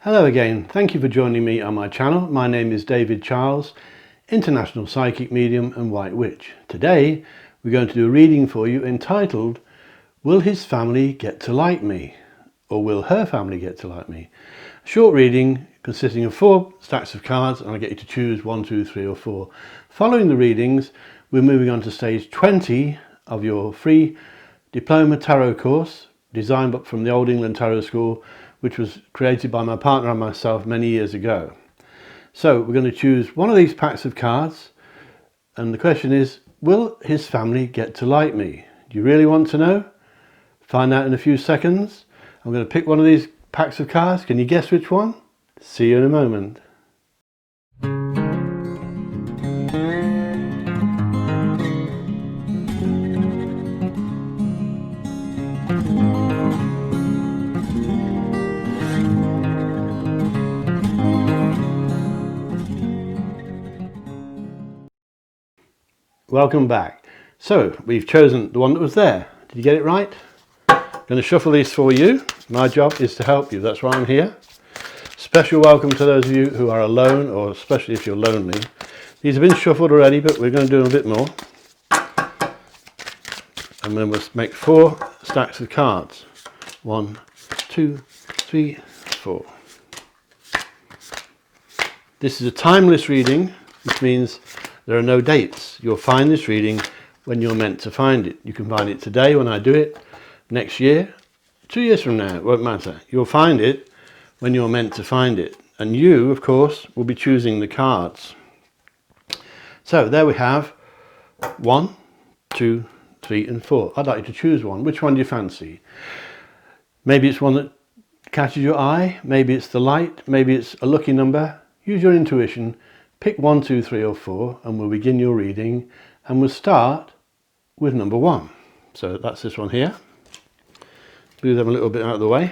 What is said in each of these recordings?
Hello again, thank you for joining me on my channel. My name is David Charles, International Psychic Medium and White Witch. Today we're going to do a reading for you entitled, Will His Family Get to Like Me? Or Will Her Family Get to Like Me? A short reading consisting of 4 stacks of cards, and I get you to choose 1, 2, 3 or 4. Following the readings, we're moving on to stage 20 of your free Diploma Tarot course, designed from the Old England Tarot School, which was created by my partner and myself many years ago. So we're going to choose one of these packs of cards, and the question is, will his family get to like me? Do you really want to know? Find out in a few seconds. I'm going to pick one of these packs of cards. Can you guess which one? See you in a moment. Welcome back. So we've chosen the one that was there. Did you get it right? I'm going to shuffle these for you. My job is to help you. That's why I'm here. Special welcome to those of you who are alone, or especially if you're lonely. These have been shuffled already, but we're going to do a bit more. And then we'll make 4 stacks of cards. 1, 2, 3, 4. This is a timeless reading, which means there are no dates. You'll find this reading when you're meant to find it. You can find it today when I do it, next year, 2 years from now, it won't matter. You'll find it when you're meant to find it. And you, of course, will be choosing the cards. So there we have 1, 2, 3 and 4. I'd like you to choose one. Which one do you fancy? Maybe it's one that catches your eye. Maybe it's the light. Maybe it's a lucky number. Use your intuition. Pick 1, 2, 3 or 4 and we'll begin your reading, and we'll start with number 1. So that's this one here. Move them a little bit out of the way.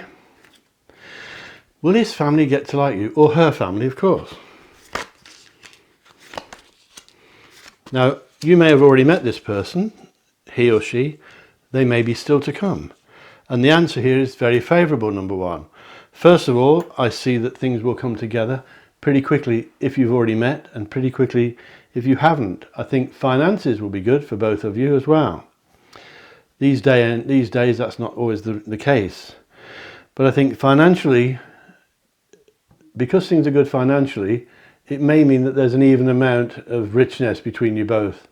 Will his family get to like you? Or her family, of course. Now, you may have already met this person, he or she. They may be still to come. And the answer here is very favourable, number 1. First of all, I see that things will come together pretty quickly if you've already met, and pretty quickly if you haven't. I think finances will be good for both of you as well. These days that's not always the case. But I think financially, because things are good financially, it may mean that there's an even amount of richness between you both,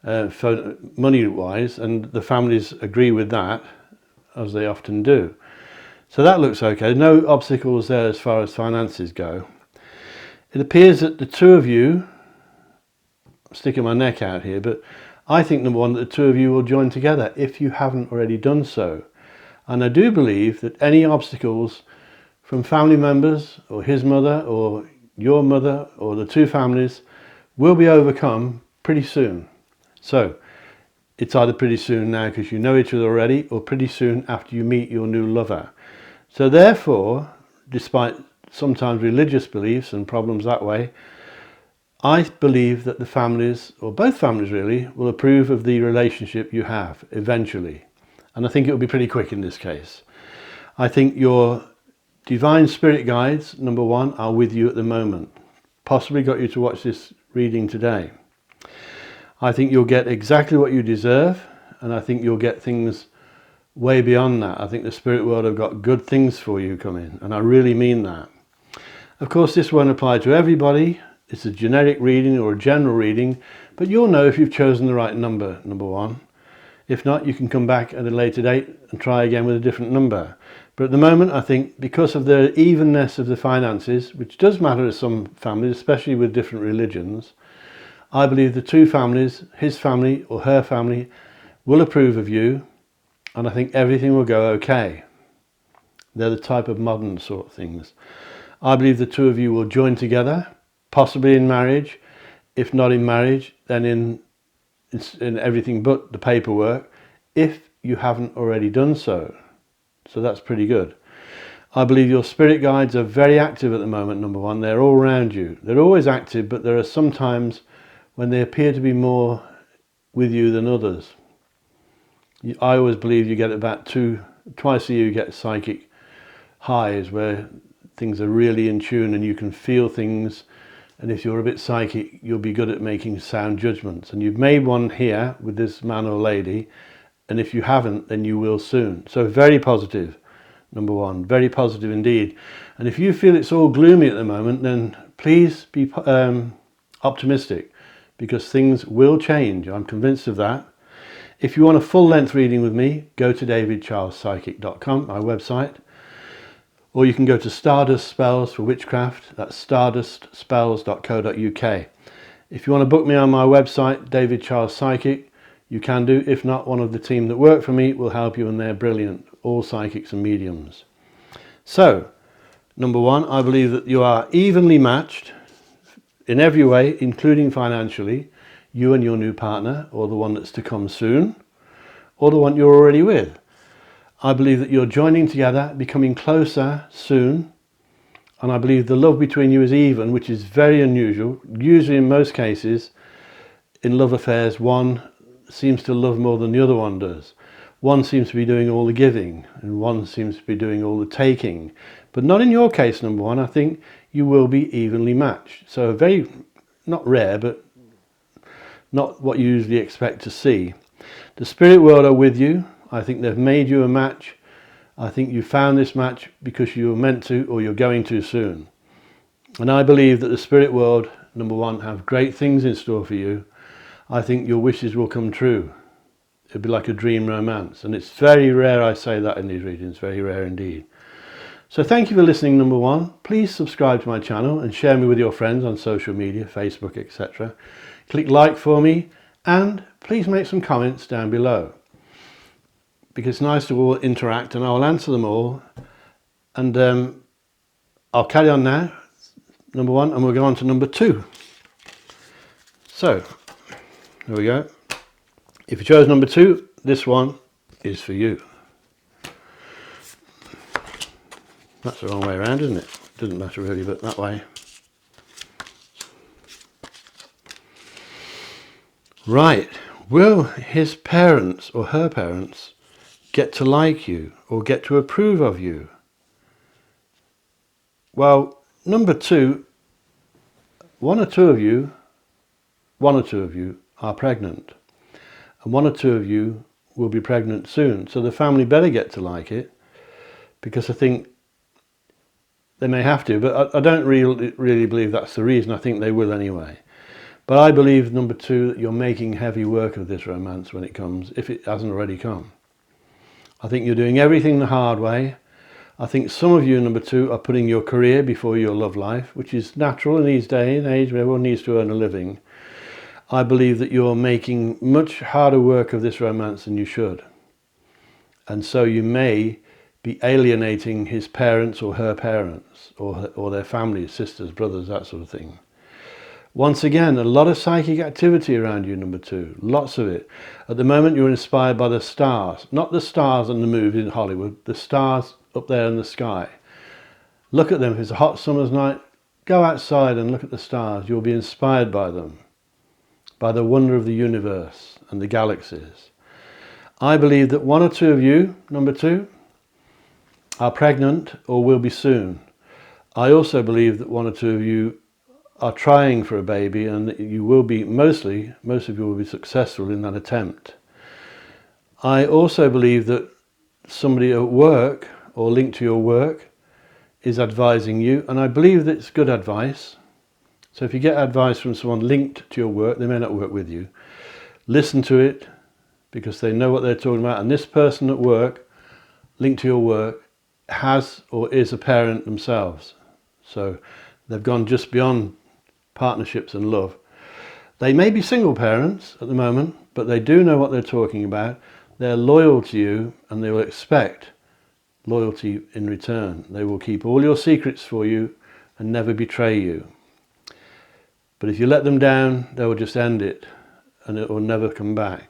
money-wise, and the families agree with that, as they often do. So that looks okay. No obstacles there as far as finances go. It appears that the two of you, I'm sticking my neck out here, but I think, number 1, that the two of you will join together if you haven't already done so. And I do believe that any obstacles from family members, or his mother, or your mother, or the two families, will be overcome pretty soon. So it's either pretty soon now because you know each other already, or pretty soon after you meet your new lover. So therefore, despite sometimes religious beliefs and problems that way, I believe that the families, or both families really, will approve of the relationship you have eventually. And I think it will be pretty quick in this case. I think your divine spirit guides, number 1, are with you at the moment. Possibly got you to watch this reading today. I think you'll get exactly what you deserve, and I think you'll get things way beyond that. I think the spirit world have got good things for you coming, and I really mean that. Of course, this won't apply to everybody. It's a generic reading or a general reading, but you'll know if you've chosen the right number, number 1. If not, you can come back at a later date and try again with a different number. But at the moment, I think because of the evenness of the finances, which does matter to some families, especially with different religions, I believe the two families, his family or her family, will approve of you, and I think everything will go okay. They're the type of modern sort of things. I believe the two of you will join together, possibly in marriage. If not in marriage, then in everything but the paperwork, if you haven't already done so. So that's pretty good. I believe your spirit guides are very active at the moment, number 1. They're all around you. They're always active, but there are some times when they appear to be more with you than others. I always believe you get about twice a year you get psychic highs where things are really in tune and you can feel things. And if you're a bit psychic, you'll be good at making sound judgments. And you've made one here with this man or lady. And if you haven't, then you will soon. So very positive, number one, very positive indeed. And if you feel it's all gloomy at the moment, then please be optimistic, because things will change. I'm convinced of that. If you want a full-length reading with me, go to davidcharlespsychic.com, my website. Or you can go to Stardust Spells for Witchcraft. That's stardustspells.co.uk. If you want to book me on my website, David Charles Psychic, you can do. If not, one of the team that work for me will help you, and they're brilliant, all psychics and mediums. So, number one, I believe that you are evenly matched in every way, including financially, you and your new partner, or the one that's to come soon, or the one you're already with. I believe that you're joining together, becoming closer soon, and I believe the love between you is even, which is very unusual. Usually in most cases, in love affairs, one seems to love more than the other one does. One seems to be doing all the giving, and one seems to be doing all the taking. But not in your case, number one. I think you will be evenly matched. So very, not rare, but not what you usually expect to see. The spirit world are with you. I think they've made you a match. I think you found this match because you were meant to, or you're going to soon. And I believe that the spirit world, number one, have great things in store for you. I think your wishes will come true. It'll be like a dream romance. And it's very rare I say that in these readings, very rare indeed. So thank you for listening, number one. Please subscribe to my channel and share me with your friends on social media, Facebook, etc. Click like for me, and please make some comments down below, because it's nice to all interact, and I'll answer them all. And I'll carry on now, number one, and we'll go on to number two. So, there we go. If you chose number two, this one is for you. That's the wrong way around, isn't it? Doesn't matter really, but that way. Right. Will his parents or her parents get to like you or get to approve of you? Well, number two, one or two of you are pregnant, and one or two of you will be pregnant soon. So the family better get to like it, because I think they may have to, but I don't really believe that's the reason. I think they will anyway. But I believe, number two, that you're making heavy work of this romance when it comes, if it hasn't already come. I think you're doing everything the hard way. I think some of you, number two, are putting your career before your love life, which is natural in these days and age where everyone needs to earn a living. I believe that you're making much harder work of this romance than you should. And so you may be alienating his parents or her parents, or their families, sisters, brothers, that sort of thing. Once again, a lot of psychic activity around you, number two. Lots of it. At the moment, you're inspired by the stars. Not the stars on the movies in Hollywood. The stars up there in the sky. Look at them. If it's a hot summer's night, go outside and look at the stars. You'll be inspired by them. By the wonder of the universe and the galaxies. I believe that one or two of you, number two, are pregnant or will be soon. I also believe that one or two of you are trying for a baby, and you will be, most of you will be successful in that attempt. I also believe that somebody at work or linked to your work is advising you, and I believe that it's good advice. So if you get advice from someone linked to your work, they may not work with you, listen to it, because they know what they're talking about. And this person at work, linked to your work, has or is a parent themselves. So they've gone just beyond partnerships and love. They may be single parents at the moment, but they do know what they're talking about. They're loyal to you, and they will expect loyalty in return. They will keep all your secrets for you and never betray you. But if you let them down, they will just end it, and it will never come back.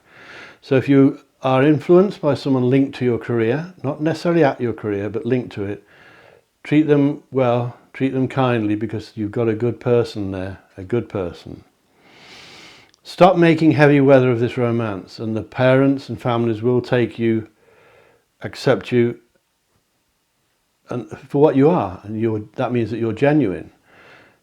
So if you are influenced by someone linked to your career, not necessarily at your career, but linked to it, treat them well, treat them kindly, because you've got a good person there, a good person. Stop making heavy weather of this romance, and the parents and families will take you, accept you, and for what you are, and that means that you're genuine.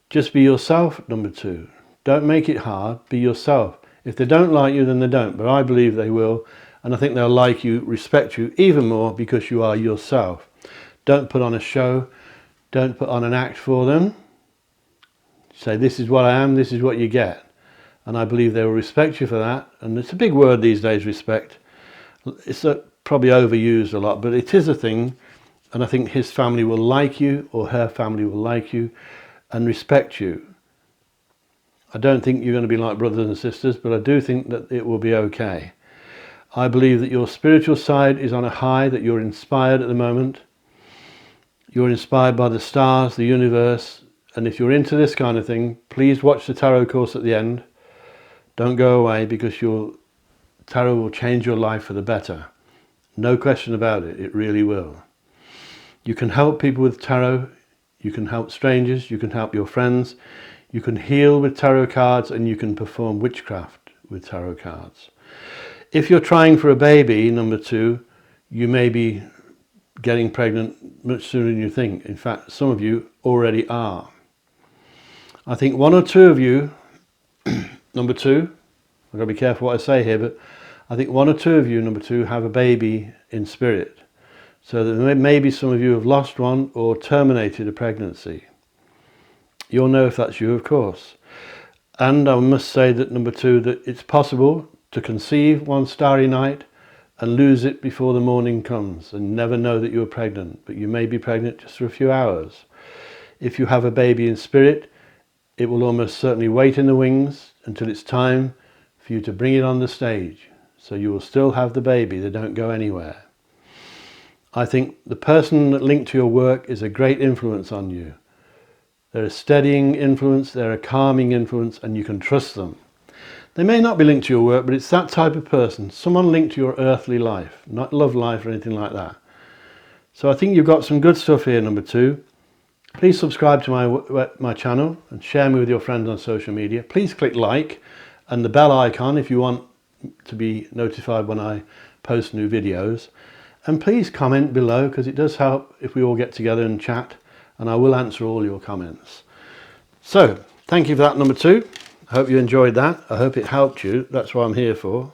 Just be yourself, number 2. Don't make it hard, be yourself. If they don't like you, then they don't, but I believe they will, and I think they'll like you, respect you even more because you are yourself. Don't put on a show, don't put on an act for them. Say, this is what I am, this is what you get. And I believe they will respect you for that, and it's a big word these days, respect. It's probably overused a lot, but it is a thing, and I think his family will like you, or her family will like you, and respect you. I don't think you're going to be like brothers and sisters, but I do think that it will be okay. I believe that your spiritual side is on a high, that you're inspired at the moment. You're inspired by the stars, the universe, and if you're into this kind of thing, please watch the tarot course at the end. Don't go away, because tarot will change your life for the better. No question about it, it really will. You can help people with tarot, you can help strangers, you can help your friends, you can heal with tarot cards, and you can perform witchcraft with tarot cards. If you're trying for a baby, number 2, you may be getting pregnant much sooner than you think. In fact, some of you already are. I think 1 or 2 of you, number 2, I've got to be careful what I say here, but I think 1 or 2 of you, number 2, have a baby in spirit. So that maybe some of you have lost one or terminated a pregnancy. You'll know if that's you, of course. And I must say that number 2, that it's possible to conceive one starry night and lose it before the morning comes and never know that you're pregnant, but you may be pregnant just for a few hours. If you have a baby in spirit, it will almost certainly wait in the wings until it's time for you to bring it on the stage. So you will still have the baby, they don't go anywhere. I think the person that linked to your work is a great influence on you. They're a steadying influence, they're a calming influence, and you can trust them. They may not be linked to your work, but it's that type of person, someone linked to your earthly life, not love life or anything like that. So I think you've got some good stuff here, number 2. Please subscribe to my channel and share me with your friends on social media. Please click like and the bell icon if you want to be notified when I post new videos. And please comment below, because it does help if we all get together and chat, and I will answer all your comments. So, thank you for that, number 2. I hope you enjoyed that. I hope it helped you. That's what I'm here for.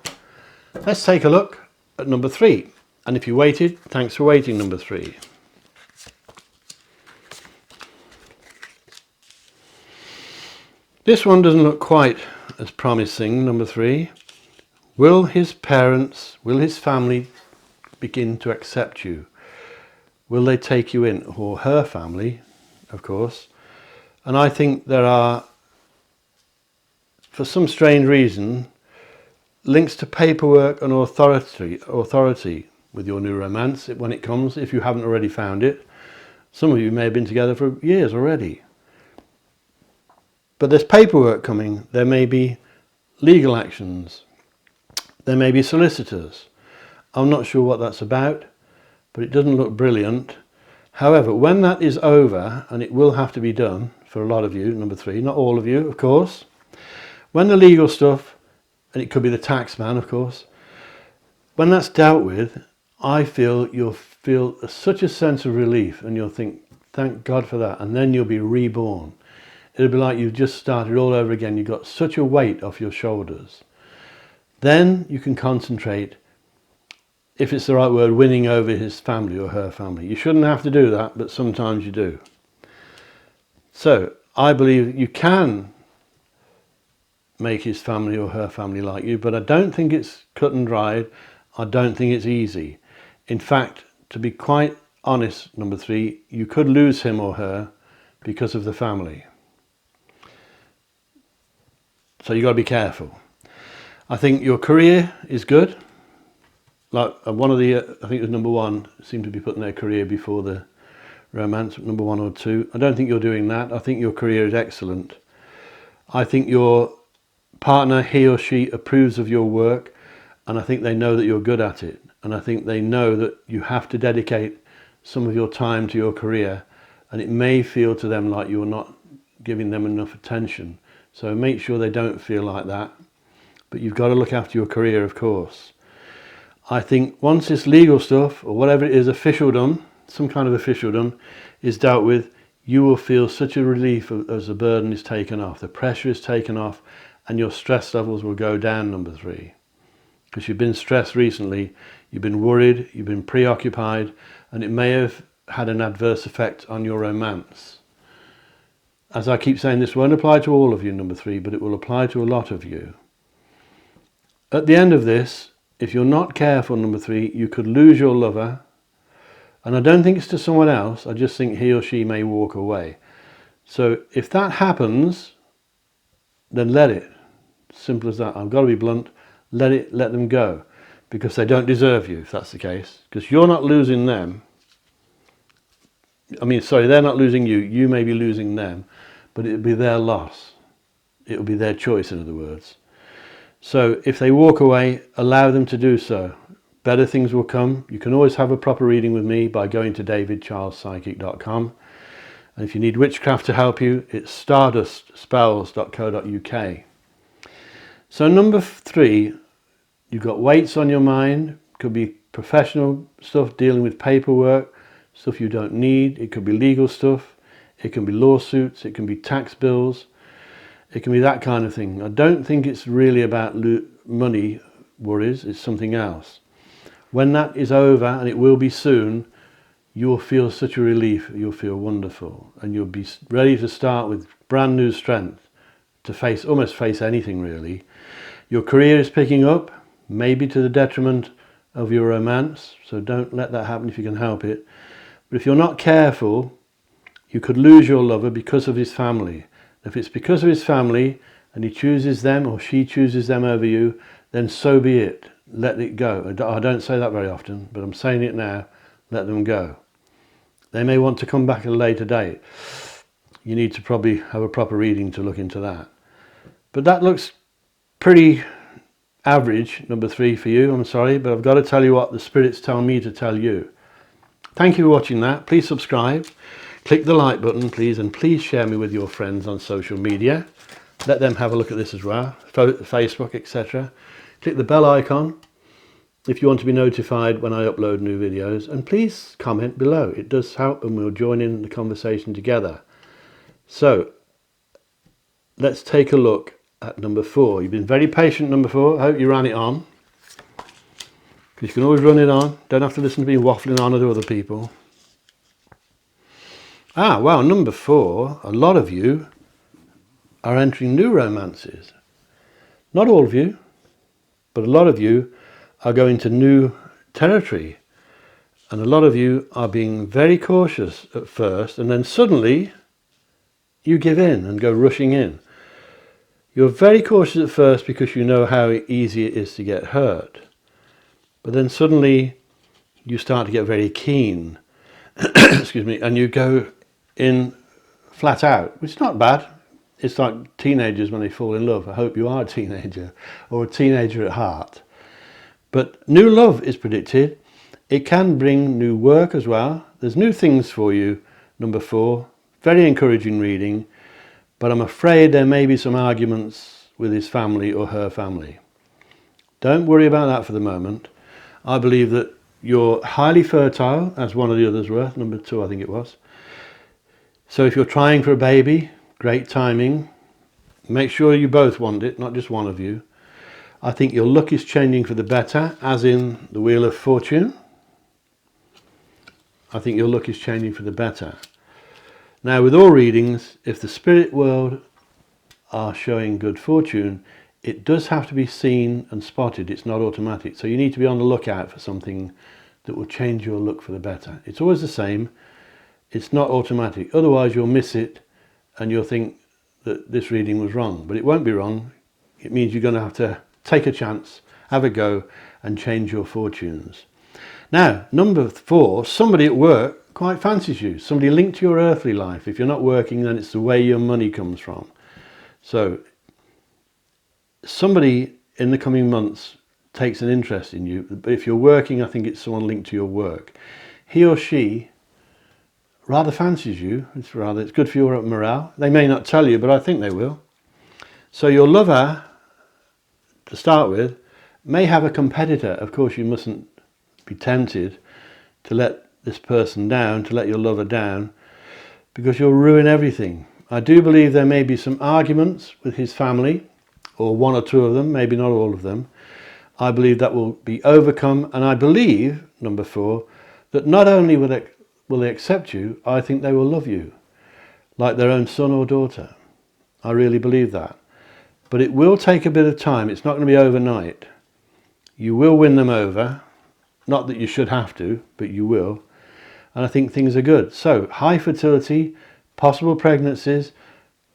Let's take a look at number 3. And if you waited, thanks for waiting, number 3. This one doesn't look quite as promising, number 3. Will his parents, will his family begin to accept you? Will they take you in? Or her family, of course. And I think there are, for some strange reason, links to paperwork and authority with your new romance when it comes, if you haven't already found it. Some of you may have been together for years already. But there's paperwork coming. There may be legal actions. There may be solicitors. I'm not sure what that's about, but it doesn't look brilliant. However, when that is over, and it will have to be done for a lot of you, number 3, not all of you, of course, when the legal stuff, and it could be the tax man, of course, when that's dealt with, I feel you'll feel such a sense of relief, and you'll think, thank God for that, and then you'll be reborn. It'll be like you've just started all over again. You've got such a weight off your shoulders. Then you can concentrate, if it's the right word, winning over his family or her family. You shouldn't have to do that, but sometimes you do. So I believe you can make his family or her family like you, but I don't think it's cut and dried. I don't think it's easy. In fact, to be quite honest, number 3, you could lose him or her because of the family. So you've got to be careful. I think your career is good. Like one of the, I think it was number 1, seemed to be putting their career before the romance, number 1 or 2. I don't think you're doing that. I think your career is excellent. I think your partner, he or she, approves of your work, and I think they know that you're good at it. And I think they know that you have to dedicate some of your time to your career, and it may feel to them like you're not giving them enough attention. So make sure they don't feel like that. But you've got to look after your career, of course. I think once this legal stuff, or whatever it is, officialdom, some kind of officialdom is dealt with, you will feel such a relief as the burden is taken off, the pressure is taken off, and your stress levels will go down, number 3. Because you've been stressed recently, you've been worried, you've been preoccupied, and it may have had an adverse effect on your romance. As I keep saying, this won't apply to all of you, number 3, but it will apply to a lot of you. At the end of this, if you're not careful, number 3, you could lose your lover. And I don't think it's to someone else, I just think he or she may walk away. So if that happens, then let it. Simple as that. I've got to be blunt. Let them go. Because they don't deserve you, if that's the case. Because you're not losing them. They're not losing you. You may be losing them. But it'll be their loss. It'll be their choice, in other words. So if they walk away, allow them to do so. Better things will come. You can always have a proper reading with me by going to davidcharlespsychic.com. And if you need witchcraft to help you, it's stardustspells.co.uk. So number 3, you've got weights on your mind. Could be professional stuff, dealing with paperwork, stuff you don't need. It could be legal stuff. It can be lawsuits. It can be tax bills. It can be that kind of thing. I don't think it's really about money worries. It's something else. When that is over, and it will be soon, you'll feel such a relief. You'll feel wonderful. And you'll be ready to start with brand new strength to almost face anything, really. Your career is picking up, maybe to the detriment of your romance. So don't let that happen if you can help it. But if you're not careful, you could lose your lover because of his family. If it's because of his family and he chooses them or she chooses them over you, then so be it. Let it go. I don't say that very often, but I'm saying it now. Let them go. They may want to come back at a later date. You need to probably have a proper reading to look into that. But that looks pretty average, number 3 for you. I'm sorry, but I've got to tell you what the spirits tell me to tell you. Thank you for watching that. Please subscribe. Click the like button, please, and please share me with your friends on social media. Let them have a look at this as well, Facebook, etc. Click the bell icon if you want to be notified when I upload new videos, and please comment below. It does help, and we'll join in the conversation together. So let's take a look at number 4. You've been very patient, number 4. I hope you ran it on, because you can always run it on. Don't have to listen to me waffling on to other people. Well, number 4, a lot of you are entering new romances. Not all of you, but a lot of you are going to new territory. And a lot of you are being very cautious at first, and then suddenly you give in and go rushing in. You're very cautious at first because you know how easy it is to get hurt. But then suddenly you start to get very keen, excuse me, and you go in flat out, which is not bad. It's like teenagers when they fall in love. I hope you are a teenager or a teenager at heart. But new love is predicted. It can bring new work as well. There's new things for you, number 4. Very encouraging reading, but I'm afraid there may be some arguments with his family or her family. Don't worry about that for the moment. I believe that you're highly fertile, as one of the others were, number 2 I think it was. So if you're trying for a baby, great timing. Make sure you both want it, not just one of you. I think your luck is changing for the better, as in the Wheel of Fortune. I think your luck is changing for the better. Now, with all readings, if the spirit world are showing good fortune, it does have to be seen and spotted. It's not automatic. So you need to be on the lookout for something that will change your luck for the better. It's always the same. It's not automatic. Otherwise, you'll miss it and you'll think that this reading was wrong. But it won't be wrong. It means you're going to have to take a chance, have a go, and change your fortunes. Now, number 4, somebody at work quite fancies you. Somebody linked to your earthly life. If you're not working, then it's the way your money comes from. So somebody in the coming months takes an interest in you. But if you're working, I think it's someone linked to your work. He or she rather fancies you. It's good for your morale. They may not tell you, but I think they will. So your lover, to start with, may have a competitor. Of course, you mustn't be tempted to let this person down, to let your lover down, because you'll ruin everything. I do believe there may be some arguments with his family, or one or two of them, maybe not all of them. I believe that will be overcome, and I believe, number 4, that not only will they accept you, I think they will love you like their own son or daughter. I really believe that. But it will take a bit of time. It's not going to be overnight. You will win them over. Not that you should have to, but you will. And I think things are good. So, high fertility, possible pregnancies,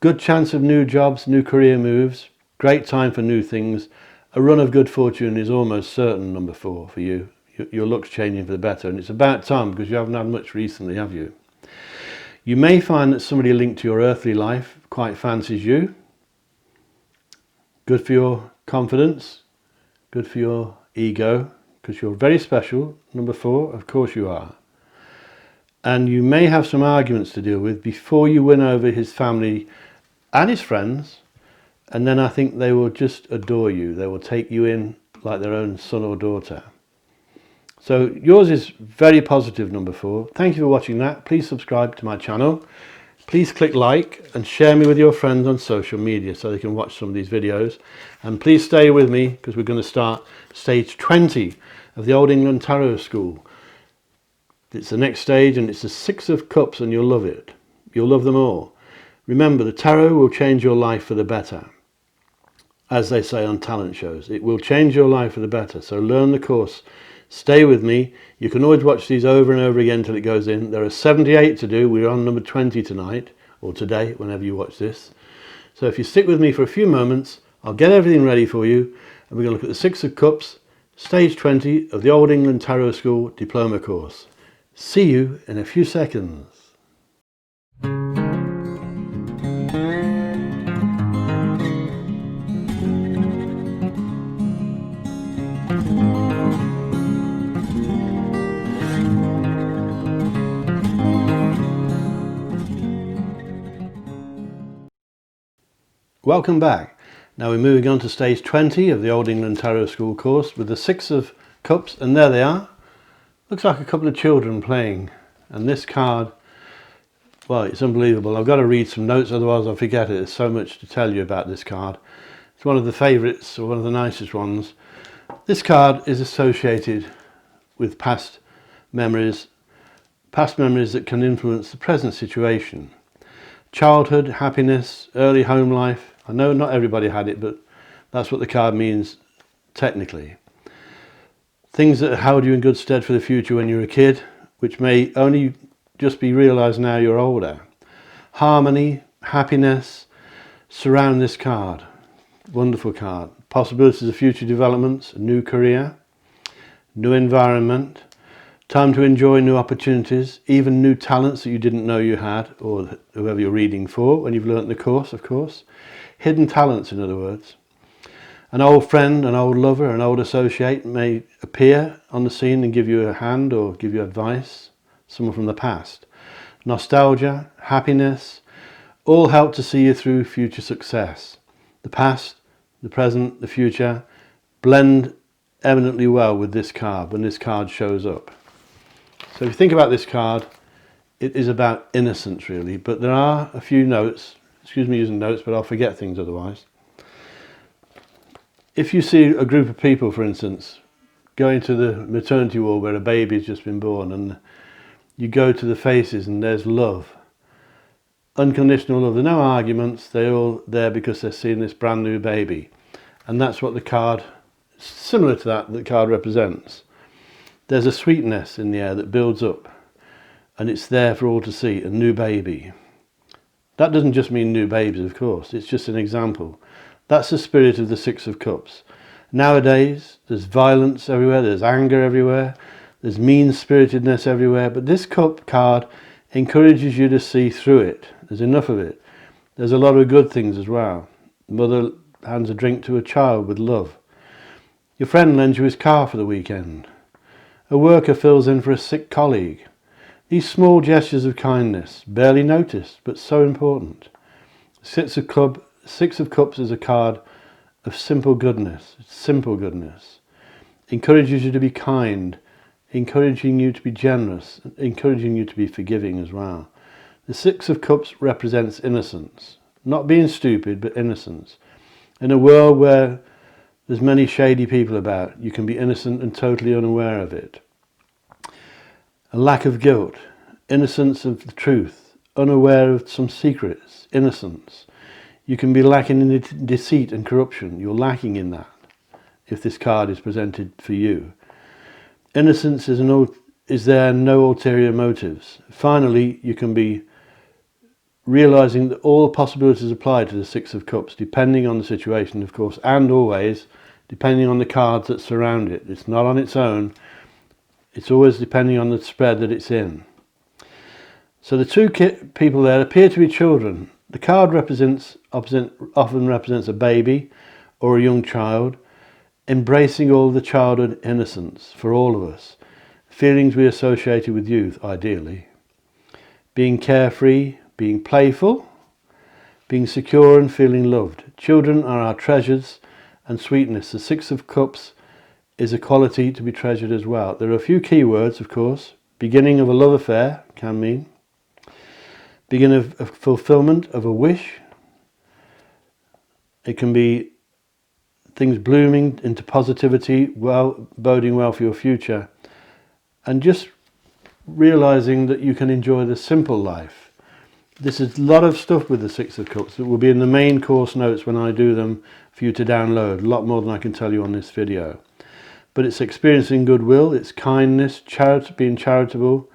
good chance of new jobs, new career moves, great time for new things. A run of good fortune is almost certain, number 4, for you. Your luck's changing for the better, and it's about time, because you haven't had much recently, have you? You may find that somebody linked to your earthly life quite fancies you. Good for your confidence, good for your ego, because you're very special, number 4, of course you are. And you may have some arguments to deal with before you win over his family and his friends, and then I think they will just adore you. They will take you in like their own son or daughter. So yours is very positive, number 4. Thank you for watching that. Please subscribe to my channel. Please click like and share me with your friends on social media so they can watch some of these videos. And please stay with me, because we're going to start stage 20 of the Old England Tarot School. It's the next stage, and it's the 6 of Cups, and you'll love it. You'll love them all. Remember, the tarot will change your life for the better. As they say on talent shows, it will change your life for the better. So learn the course. Stay with me. You can always watch these over and over again till it goes in. There are 78 to do. We're on number 20 tonight, or today, whenever you watch this. So if you stick with me for a few moments, I'll get everything ready for you, and we're going to look at the 6 of Cups, stage 20 of the Old England Tarot School Diploma course. See you in a few seconds. Welcome back. Now we're moving on to stage 20 of the Old England Tarot School course with the 6 of Cups, and there they are. Looks like a couple of children playing, and this card, well, it's unbelievable. I've got to read some notes, otherwise I'll forget it. There's so much to tell you about this card. It's one of the favourites, or one of the nicest ones. This card is associated with past memories that can influence the present situation. Childhood, happiness, early home life. I know not everybody had it, but that's what the card means technically. Things that held you in good stead for the future when you were a kid, which may only just be realised now you're older. Harmony, happiness surround this card. Wonderful card. Possibilities of future developments, a new career, new environment, time to enjoy new opportunities, even new talents that you didn't know you had, or whoever you're reading for when you've learnt the course, of course. Hidden talents, in other words. An old friend, an old lover, an old associate may appear on the scene and give you a hand or give you advice, someone from the past. Nostalgia, happiness, all help to see you through future success. The past, the present, the future blend eminently well with this card when this card shows up. So if you think about this card, it is about innocence really, but there are a few notes. Excuse me using notes, but I'll forget things otherwise. If you see a group of people, for instance, going to the maternity ward where a baby's just been born, and you go to the faces and there's love, unconditional love, there are no arguments, they're all there because they're seeing this brand new baby. And that's what the card, similar to that, the card represents. There's a sweetness in the air that builds up, and it's there for all to see, a new baby. That doesn't just mean new babies, of course, it's just an example. That's the spirit of the 6 of Cups. Nowadays, there's violence everywhere, there's anger everywhere, there's mean-spiritedness everywhere, but this cup card encourages you to see through it. There's enough of it. There's a lot of good things as well. Mother hands a drink to a child with love. Your friend lends you his car for the weekend. A worker fills in for a sick colleague. These small gestures of kindness, barely noticed, but so important. 6 of Cups is a card of simple goodness. Simple goodness. Encourages you to be kind, encouraging you to be generous, encouraging you to be forgiving as well. The Six of Cups represents innocence, not being stupid, but innocence. In a world where there's many shady people about, you can be innocent and totally unaware of it. A lack of guilt, innocence of the truth, unaware of some secrets, innocence. You can be lacking in deceit and corruption. You're lacking in that if this card is presented for you. Innocence is there no ulterior motives. Finally, you can be realizing that all possibilities apply to the Six of Cups, depending on the situation, of course, and always depending on the cards that surround it. It's not on its own. It's always depending on the spread that it's in. So the two people there appear to be children. The card often represents a baby or a young child, embracing all the childhood innocence for all of us. Feelings we associated with youth, ideally. Being carefree, being playful, being secure and feeling loved. Children are our treasures and sweetness. The Six of Cups is a quality to be treasured as well. There are a few key words, of course. Beginning of a love affair can mean. Beginning of a fulfillment of a wish. It can be things blooming into positivity, boding well for your future. And just realizing that you can enjoy the simple life. This is a lot of stuff with the Six of Cups that will be in the main course notes when I do them for you to download. A lot more than I can tell you on this video. But it's experiencing goodwill, it's kindness, being charitable,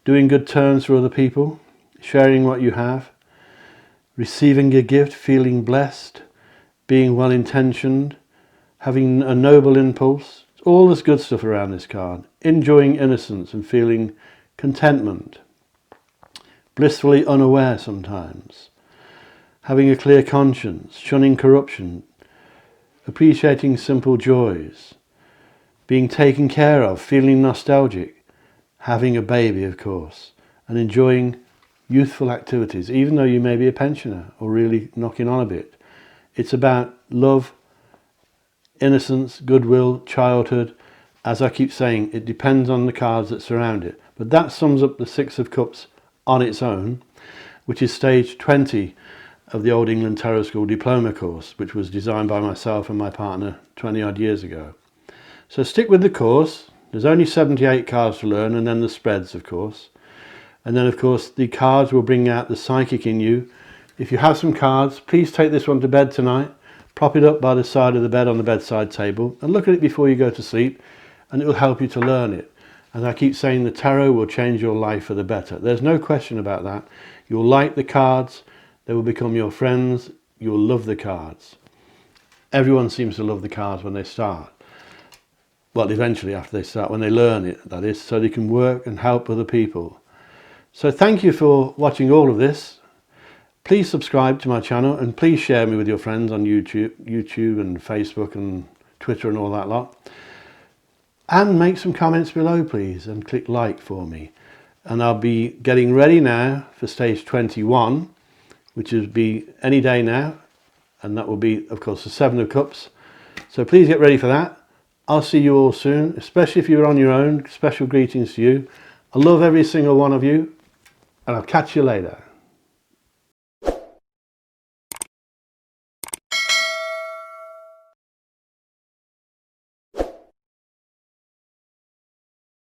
doing good turns for other people, sharing what you have, receiving a gift, feeling blessed, being well-intentioned, having a noble impulse. All this good stuff around this card. Enjoying innocence and feeling contentment. Blissfully unaware sometimes. Having a clear conscience, shunning corruption, appreciating simple joys, being taken care of, feeling nostalgic, having a baby, of course, and enjoying youthful activities, even though you may be a pensioner or really knocking on a bit. It's about love, innocence, goodwill, childhood. As I keep saying, it depends on the cards that surround it. But that sums up the Six of Cups on its own, which is stage 20 of the Old England Tarot School Diploma course, which was designed by myself and my partner 20 odd years ago. So stick with the course. There's only 78 cards to learn, and then the spreads, of course. And then, of course, the cards will bring out the psychic in you. If you have some cards, please take this one to bed tonight. Prop it up by the side of the bed on the bedside table and look at it before you go to sleep, and it will help you to learn it. As I keep saying, the tarot will change your life for the better. There's no question about that. You'll like the cards. They will become your friends. You'll love the cards. Everyone seems to love the cards when they start. Well, eventually after they start, when they learn it, that is, so they can work and help other people. So thank you for watching all of this. Please subscribe to my channel and please share me with your friends on YouTube and Facebook and Twitter and all that lot. And make some comments below, please, and click like for me. And I'll be getting ready now for stage 21, which will be any day now. And that will be, of course, the Seven of Cups. So please get ready for that. I'll see you all soon, especially if you're on your own. Special greetings to you. I love every single one of you, and I'll catch you later.